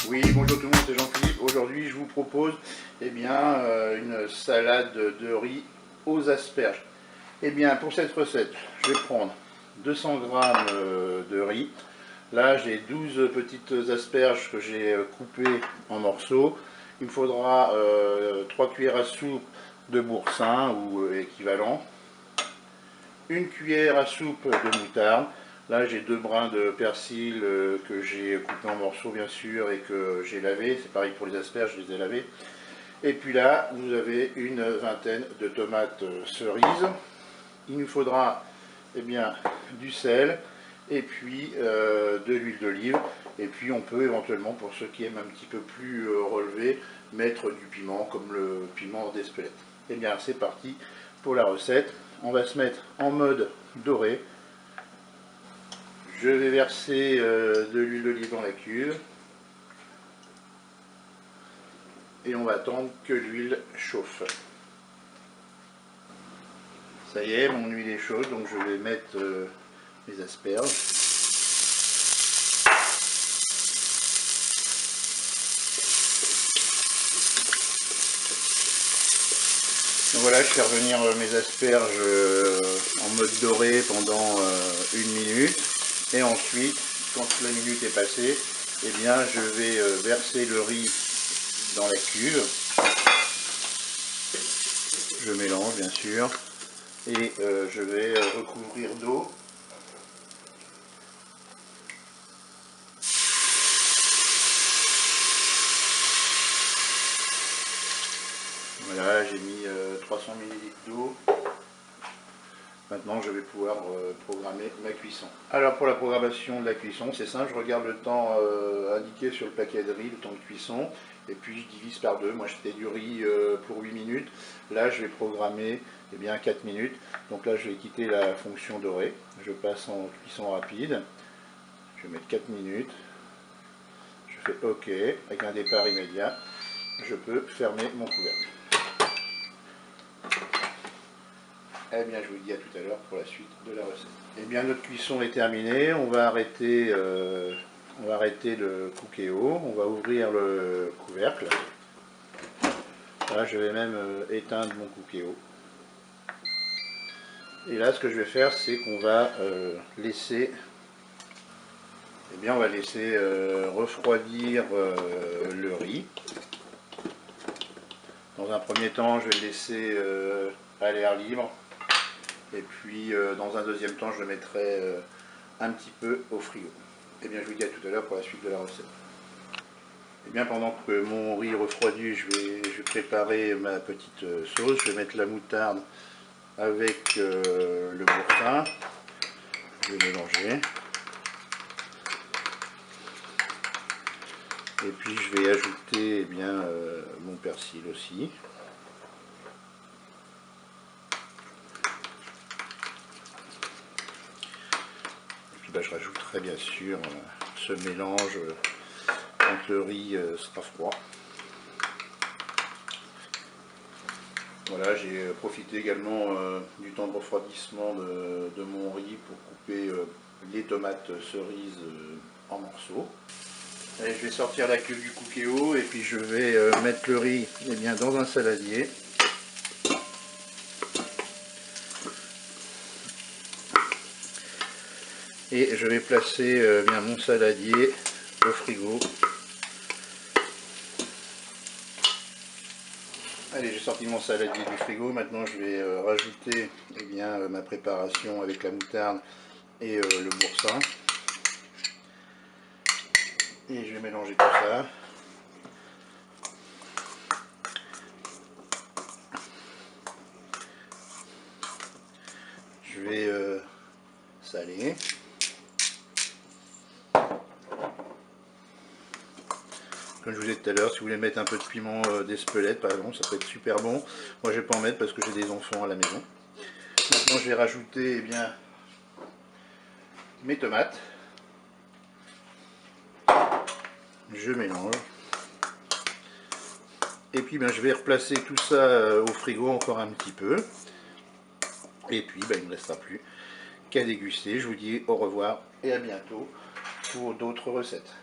Oui, bonjour tout le monde, c'est Jean-Philippe. Aujourd'hui, je vous propose une salade de riz aux asperges. Pour cette recette, je vais prendre 200 g de riz. Là, j'ai 12 petites asperges que j'ai coupées en morceaux. Il me faudra 3 cuillères à soupe de boursin ou équivalent, une cuillère à soupe de moutarde. Là, j'ai 2 brins de persil que j'ai coupé en morceaux, bien sûr, et que j'ai lavé. C'est pareil pour les asperges, je les ai lavés. Et puis là, vous avez une vingtaine de tomates cerises. Il nous faudra du sel et puis de l'huile d'olive. Et puis, on peut éventuellement, pour ceux qui aiment un petit peu plus relevé, mettre du piment, comme le piment d'Espelette. C'est parti pour la recette. On va se mettre en mode doré. Je vais verser de l'huile d'olive dans la cuve et on va attendre que l'huile chauffe. Ça y est, mon huile est chaude, donc je vais mettre les asperges. Donc voilà, je fais revenir mes asperges en mode doré pendant 1 minute. Et ensuite, quand la minute est passée, je vais verser le riz dans la cuve. Je mélange bien sûr et je vais recouvrir d'eau. Voilà, j'ai mis 300 ml d'eau. Maintenant, je vais pouvoir programmer ma cuisson. Alors, pour la programmation de la cuisson, c'est simple. Je regarde le temps indiqué sur le paquet de riz, le temps de cuisson, et puis je divise par 2. Moi, c'était du riz pour 8 minutes. Là, je vais programmer 4 minutes. Donc là, je vais quitter la fonction dorée. Je passe en cuisson rapide. Je vais mettre 4 minutes. Je fais OK, avec un départ immédiat. Je peux fermer mon couvercle. Je vous dis à tout à l'heure pour la suite de la recette. Notre cuisson est terminée. On va arrêter le cookéo. On va ouvrir le couvercle. Là, je vais même éteindre mon cookéo. Et là, ce que je vais faire, c'est qu'on va laisser refroidir le riz. Dans un premier temps, je vais le laisser à l'air libre. Et puis dans un deuxième temps, je le mettrai un petit peu au frigo. Je vous dis à tout à l'heure pour la suite de la recette. Pendant que mon riz refroidit, je vais préparer ma petite sauce. Je vais mettre la moutarde avec le boursin. Je vais mélanger. Et puis je vais ajouter mon persil aussi. Je rajouterai bien sûr ce mélange quand le riz sera froid. Voilà, j'ai profité également du temps de refroidissement de mon riz pour couper les tomates cerises en morceaux. Allez, je vais sortir la cuve du cookéo et puis je vais mettre le riz dans un saladier. Et je vais placer mon saladier au frigo. Allez, j'ai sorti mon saladier du frigo. Maintenant, je vais rajouter ma préparation avec la moutarde et le boursin. Et je vais mélanger tout ça. Je vais saler. Comme je vous ai dit tout à l'heure, si vous voulez mettre un peu de piment d'Espelette par exemple, ça peut être super bon. Moi je vais pas en mettre parce que j'ai des enfants à la maison. Maintenant je vais rajouter mes tomates. Je mélange. Et puis je vais replacer tout ça au frigo encore un petit peu. Et puis il ne me restera plus qu'à déguster. Je vous dis au revoir et à bientôt pour d'autres recettes.